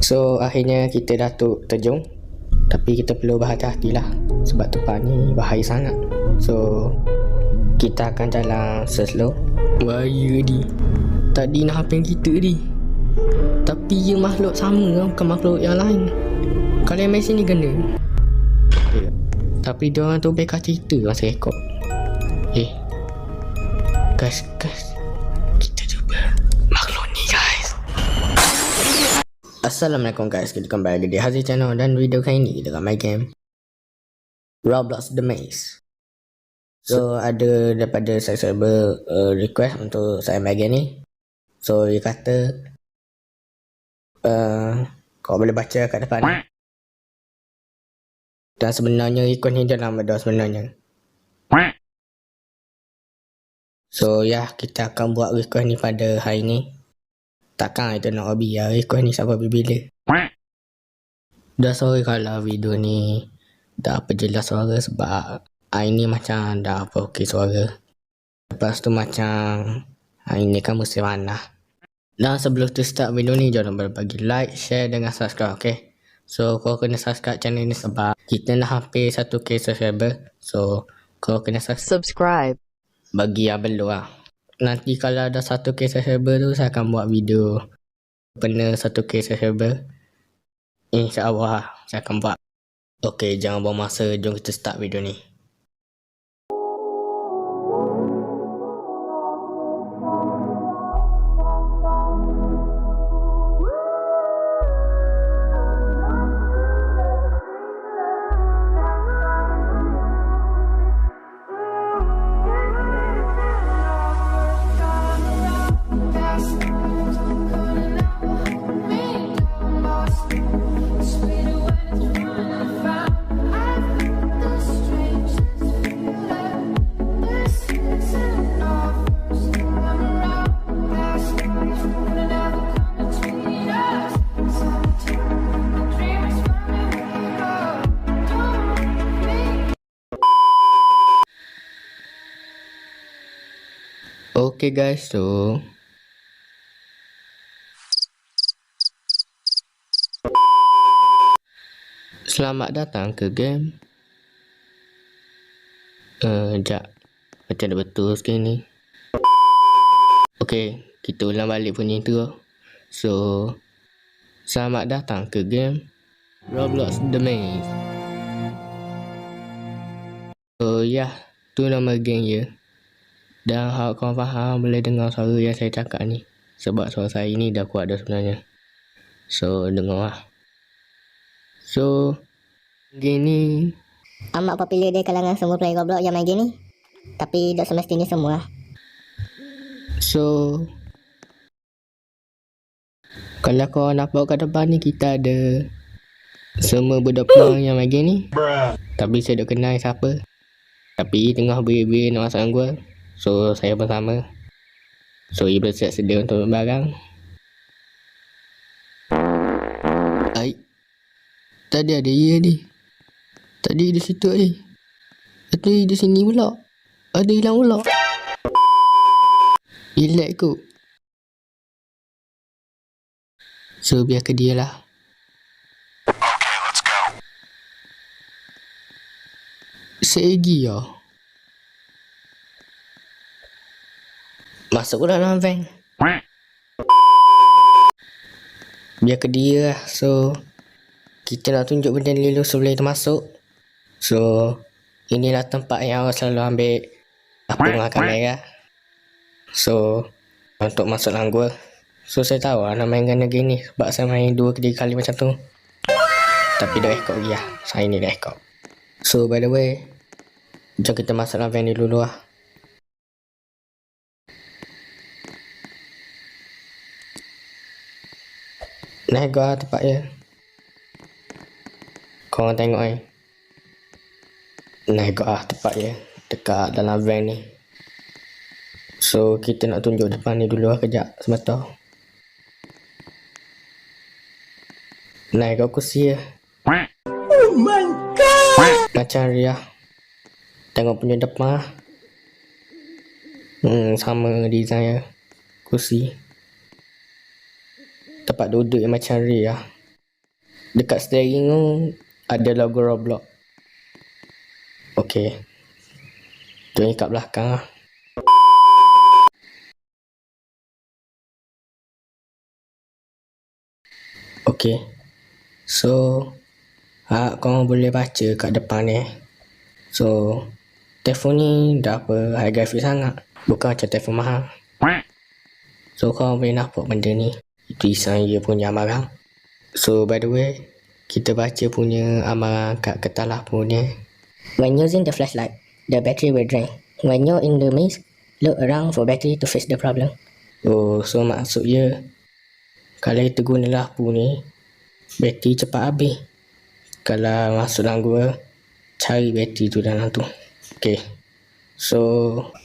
So akhirnya kita dah terjun. Tapi kita perlu berhati-hati lah, sebab tempat ni bahaya sangat. So kita akan jalan slow. Bahaya ni. Tadi nak hampir kita ni, tapi ia makhluk sama, bukan makhluk yang lain. Kalau yang main sini kena. Tapi diorang tu bekah cerita masa rekod. Guys, kita cuba makhluk ni guys. Assalamualaikum guys, kita kembali lagi di Haziq Channel. Dan video kali ni kita akan main game Roblox The Maze. So ada daripada subscriber request untuk saya main game ni. So dia kata kau boleh baca kat depan ni. Dan sebenarnya request ni dah lama dah sebenarnya. So ya, kita akan buat request ni pada hari ni. Takkan itu nak hobi ya, request ni sampai bila. Dah sorry kalau video ni dah apa jelas suara, sebab hari ni macam dah apa okey suara. Lepas tu macam hari ni kan musim panas. Dan sebelum tu start video ni, jangan lupa bagi like, share dengan subscribe, okay? So kau kena subscribe channel ni sebab kita dah hampir 1k subscriber. So kau kena subscribe bagi yang belum lah. Nanti kalau ada 1k subscriber tu, saya akan buat video kena 1k subscriber. InsyaAllah saya akan buat. Okay, jangan buang masa, jom kita start video ni. Okay guys, so selamat datang ke game. Sekejap, macam dah betul sikit ni. Okay, kita ulang balik bunyi tu. So selamat datang ke game Roblox The Maze. So ya, tu nama game ya. Dan kalau kau faham, boleh dengar suara yang saya cakap ni, sebab suara saya ni dah kuat dah sebenarnya. So dengar lah. So game ni amat popular di kalangan semua player Roblox yang main game ni. Tapi tak semestinya semua. So kalau kau nampak kat depan ni, kita ada semua budak pang yang main game ni. Tapi saya tak kenal siapa. Tapi tengah beri-beri nak masuk gua. So saya bersama. So ia bersiap sedia untuk barang. Tadi ada ia ni. Tadi di situ ni. Tadi di sini pula. Ada hilang pula. Relax kot. So biar ke dia lah. Okay, let's go. Segi ya. Masuk dalam van. Biar ke dia lah. So kita nak tunjuk benda ni dulu sebelum kita masuk. So inilah tempat yang awak selalu ambil apa dengan kamera. So untuk masuk dalam gua. So saya tahu lah nak main dengan gini, sebab saya main 2-3 kali macam tu. Tapi dah rekod lagi lah. Saya ni dah rekod. So by the way, jom kita masuk dalam van ni dulu lah. Naik gua tempat dia. Korang tengok ni. Naik gua tempat dia. Dekat dalam van ni. So kita nak tunjuk depan ni dulu lah kejap. Sebentar. Naik gua kursi dia. Oh my god. Macam Ria. Tengok punya depan. Sama design dia. Kursi. Tempat duduk yang macam Ria. Dekat steering tu ada logo Roblox. Okey. Tu ni kat belakang lah. Okey. So, korang boleh baca kat depan ni. So, telefon ni dah apa high graphic sangat. Bukan macam telefon mahal. So, korang boleh nampak benda ni. Itu design dia punya amaran. So, by the way, kita baca punya amaran kat kertas lampu ni. When using the flashlight, the battery will drain. When you're in the maze, look around for battery to fix the problem. Oh, so maksud dia, kalau kita guna lampu ni, bateri cepat habis. Kalau masuk dalam gua, cari bateri tu dalam tu. Okay. So,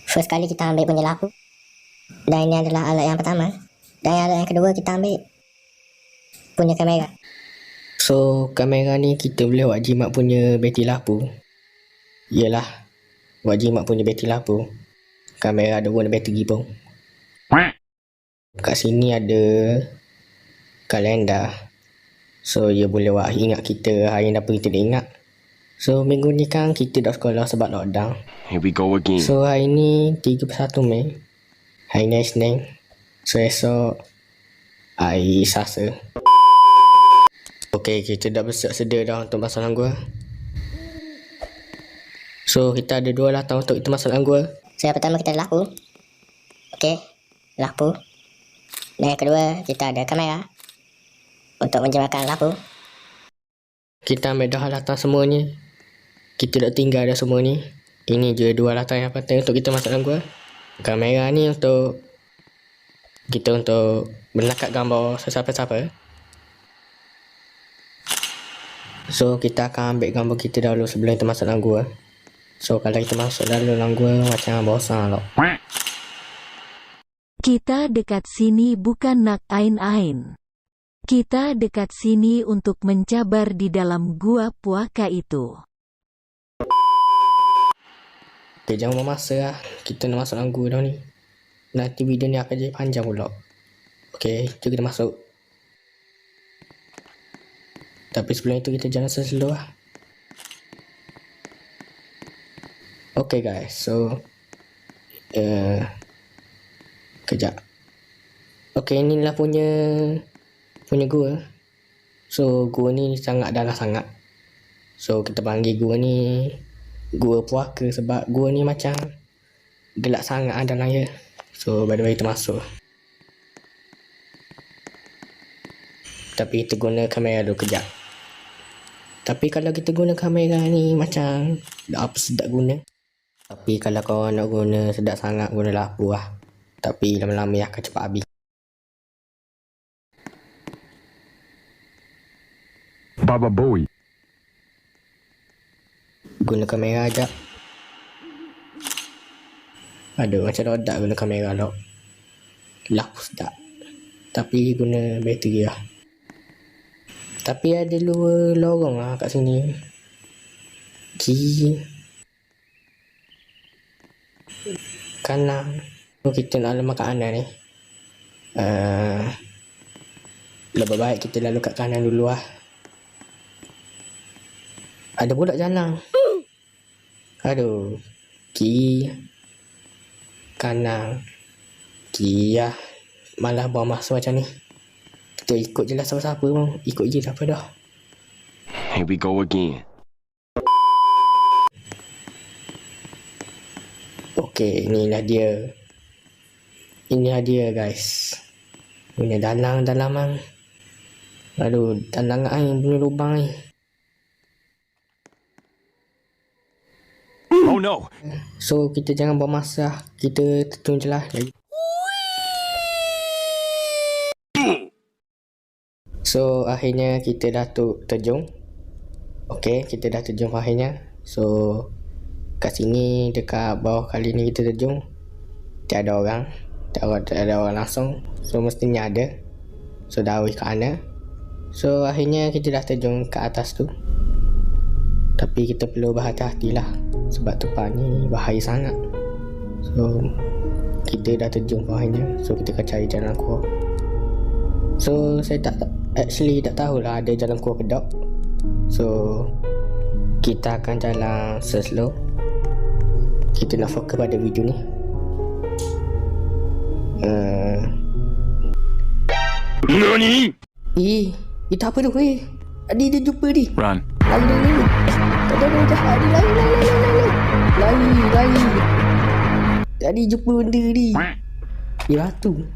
First kali kita ambil punya lampu. Dan ini adalah alat yang pertama. Dan alat yang kedua kita ambil punya kamera. So, kamera ni kita boleh buat jimat punya bateri lampu. Yelah, buat jimat punya bateri lampu. Kamera ada guna bateri pun. Kat sini ada kalender. So, ia boleh buat ingat kita hari apa kita dah ingat. So, minggu ni kan kita dah sekolah sebab lockdown. Here we go again. So, hari ni 31 Mei. Hari ni Isnin. So, esok hari Selasa. Okay, kita dah bersiap sedia dah untuk masuk dalam gua. So, kita ada 2 latar untuk kita masuk dalam gua. So yang pertama kita ada lampu. Okey, lampu. Dan yang kedua kita ada kamera untuk menjelaskan lampu. Kita ambil dah latar semua ni. Kita dah tinggal dah semua ni. Ini je 2 latar yang penting untuk kita masuk dalam gua. Kamera ni untuk kita untuk menangkap gambar sesiapa-siapa. So kita akan ambil gambar kita dahulu sebelum kita masuk dalam gua. So kalau kita masuk dalam gua macam bosan lah. Kita dekat sini bukan nak ain-ain. Kita dekat sini untuk mencabar di dalam gua puaka itu. Okay, jangan buang masa lah. Kita nak masuk dalam gua dah ni. Nanti video ni akan jadi panjang pula. Okay, jom kita masuk. Tapi sebelum itu kita jalan slow lah. Okay guys, so kejap. Okay, inilah punya gua. So gua ni sangat dalam sangat. So kita panggil gua ni gua puaka sebab gua ni macam gelap sangat dalam dia. So by the way kita masuk. Tapi kita guna kamera dulu kejap. Tapi kalau kita guna kamera ni macam apa sedap guna. Tapi kalau kau nak guna sedap sangat, guna lampu lah. Tapi lama-lama ya akan cepat habis. Baba Bowie. Guna kamera ajak. Aduh, macam rodak guna kamera lah. Lampu sedap. Tapi guna bateri lah. Tapi ada 2 lorong lah kat sini. Kiri kanan. So kita nak lalu kat kanan ni. Lebih baik kita lalu kat kanan dulu lah. Ada pula jalan. Aduh. Kiri kanan. Kiri lah. Malah buang masa macam ni. Kita ikut je lah siapa-siapa pun. Ikut je tak apa dah. Here we go again. Okay, inilah dia. Inilah dia guys. Punya dalang-dalaman. Aduh, dalang air punya lubang ni. Oh no! So, kita jangan buang masa. Kita terjun je lah. So, akhirnya kita dah terjun. Okay, kita dah terjun akhirnya. So, kat sini dekat bawah kali ni kita terjun. Tiada orang. Tak ada orang langsung. So, mestinya ada. So, dah awih ke sana. So, akhirnya kita dah terjun ke atas tu. Tapi kita perlu berhati-hati lah. Sebab tempat ni bahaya sangat. So, kita dah terjun akhirnya. So, kita akan cari jalan keluar. So, saya tak actually tak tahulah ada jalan keluar ke tak. So kita akan jalan slow. Kita nak fokus pada video ni. NANI?! Itu apa tu weh? Adi dia jumpa di. Run. Lari. Tak ada orang jahat. Adi lari. Tadi jumpa benda ni. Ratu.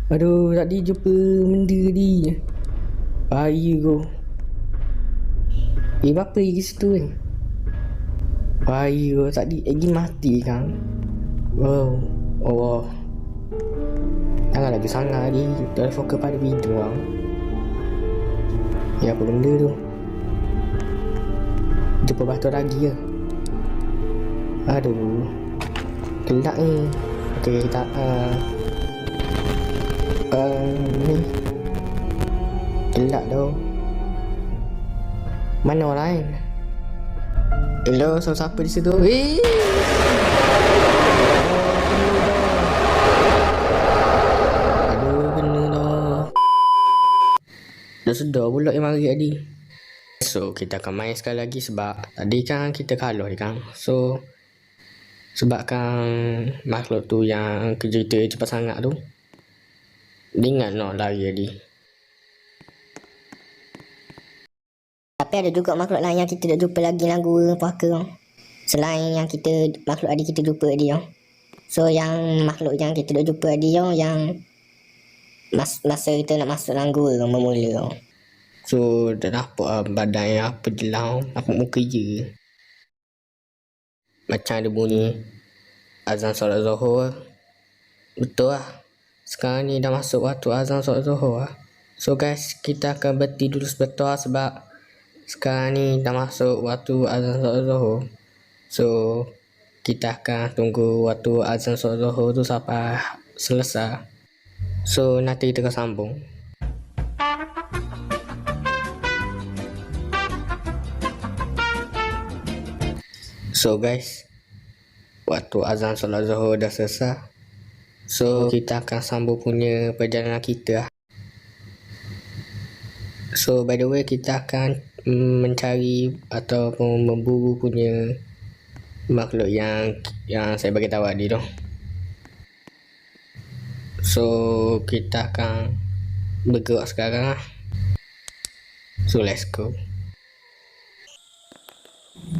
Aduh, tadi jumpa benda ni. Bahaya kau. Apa lagi situ kan? Bahaya kau. Tadi lagi mati kan? Wow. Allah. Jangan lagi sangat ni. Dah fokus pada video kan? Ya, apa benda tu? Jumpa batu lagi ke? Aduh. Gelap ni. Okay, kita ni gelap tau. Mana orang lain? Hello, siapa di situ? Aduh, kena dah. Dah sedar pula yang mari tadi. So, kita akan main sekali lagi sebab tadi kan kita kalah kan. So, sebabkan makhluk tu yang kerja kita cepat sangat tu, dia ingat nak lari tadi. Tapi ada juga makhluk lain yang kita tak jumpa lagi dalam gua puaka. Selain yang makhluk adik kita jumpa tadi. So yang makhluk yang kita tak jumpa tadi yang masa kita nak masuk dalam gua memula. So dah nampak badan yang apa jelau, nampak muka je. Macam ada bunyi azan solat Zuhur. Betul lah. Sekarang ni dah masuk waktu azan solat Zuhur lah. So guys, kita akan berhenti dulu sebentar sebab sekarang ni dah masuk waktu azan solat Zuhur. So kita akan tunggu waktu azan solat Zuhur tu sampai selesai. So nanti kita akan sambung. So guys, waktu azan solat Zuhur dah selesai. So kita akan sambung punya perjalanan kita. So by the way, kita akan mencari ataupun memburu punya makhluk yang saya bagi tahu tadi tu. So kita akan bergerak sekarang lah. So let's go.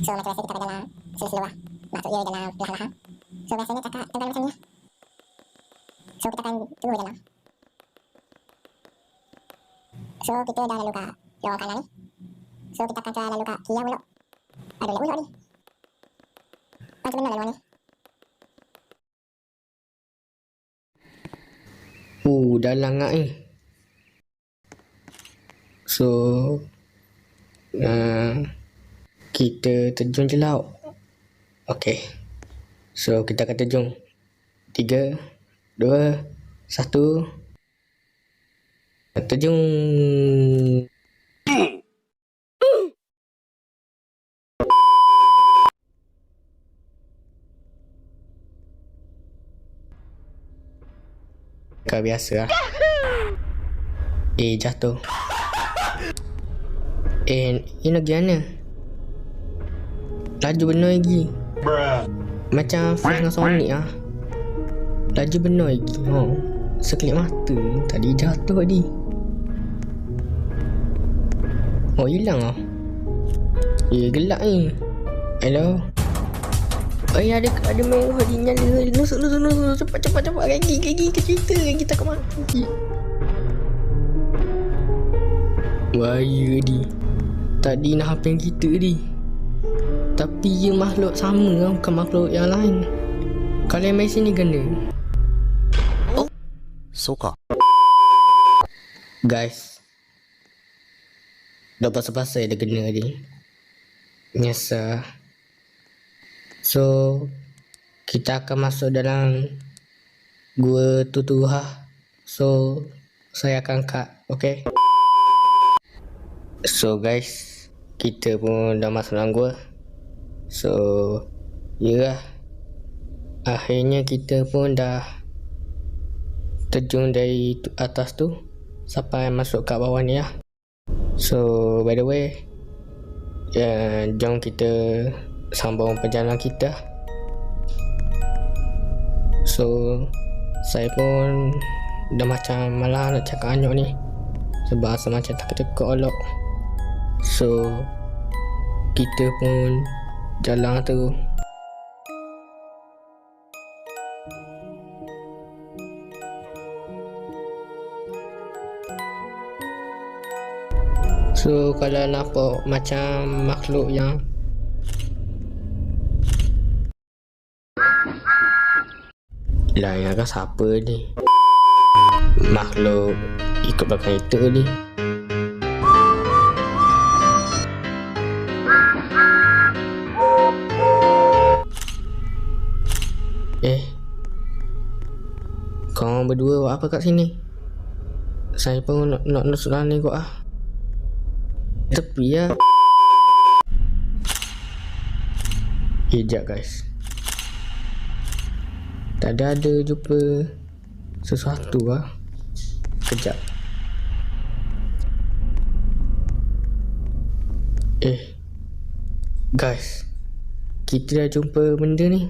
So macam biasa kita pada dalam slow lah. Masuk je dalam perlahan-lahan. So biasanya cakap tentang macam ni lah. So kita akan tunggu je lah. So kita dah lalu kat luar kanan ni. So kita akan try lalu kat kiri pula. Aduh, nak ulok ni. Macam mana lalu ni? Dalam ngak ni. So kita terjun je laut. Okay. So kita akan terjun. 3, 2, 1. Terjun. Kau biasa lah. Jatuh. Ini lagi mana? Laju benar lagi. Macam Flash dengan Sonic lah. Laju benar lagi. Sekelip mata. Tadi jatuh tadi. Hilang lah. Gelap ni. Hello. Ada merah di nyala. Nusuk. Cepat. Gigi ke cerita. Kita kat mana? Bahaya di. Tadi nak hampir kita di. Tapi ia makhluk sama lah, bukan makhluk yang lain. Kalian main sini kena. Soka. Guys, dah pasal-pasal dia kena tadi. Nyesah. So kita akan masuk dalam gua tutuhah. So saya akan cut. Okay. So guys, kita pun dah masuk dalam gua. So yalah, akhirnya kita pun dah terjun dari atas tu. sampai masuk kat bawah ni lah. So by the way, jom kita sambung perjalanan kita. So saya pun dah macam malah nak cakap anyok ni, sebab rasa macam tak tekuk olok. So kita pun jalan tu. So kalau nampak macam makhluk yang lah, yang kan siapa ni? Makhluk ikut belakang itu ni. Korang berdua buat apa kat sini? Saya pun nak nusuk ni kot ah. Tepi ya. Sekejap guys. Tadi ada jumpa sesuatu lah. Kejap. Guys, kita dah jumpa benda ni.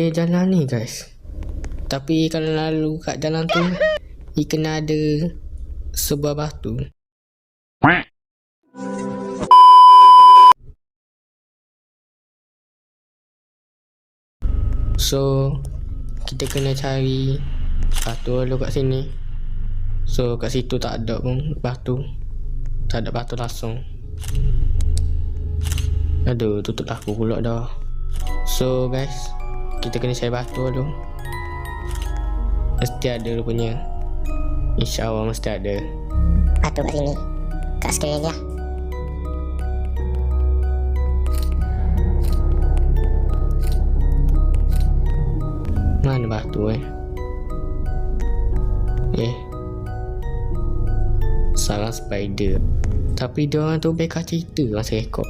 Jalan ni guys. Tapi kalau lalu kat jalan tu, kena ada sebuah batu. So kita kena cari batu dulu kat sini. So kat situ tak ada pun batu. Tak ada batu langsung. Aduh, tutup aku pula dah. So guys, kita kena cari batu dulu. Mesti ada rupanya. InsyaAllah mesti ada. Batu kat sini. Kat sekeliling dia. Mana batu sarang spider. Tapi diorang tu beka cerita masa rekod.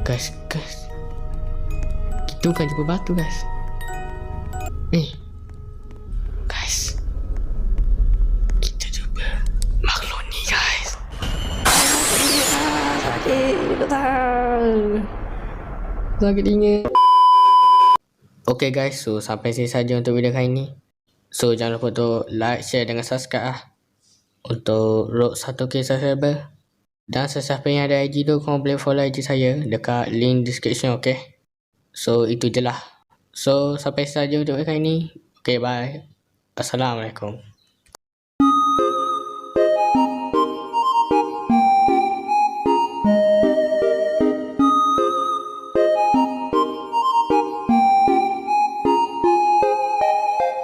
Guys, kita bukan jumpa batu guys. Guys, kita jumpa makhluk ni guys. Sakit telinga. Okay guys, so sampai sini saja untuk video kali ni. So jangan lupa untuk like, share dengan subscribe lah, untuk road 1k subscriber. Dan sesiapa yang ada IG tu, korang boleh follow IG saya dekat link description, okay? So itu je lah. So sampai saja untuk video kali ni. Okay, bye. Assalamualaikum.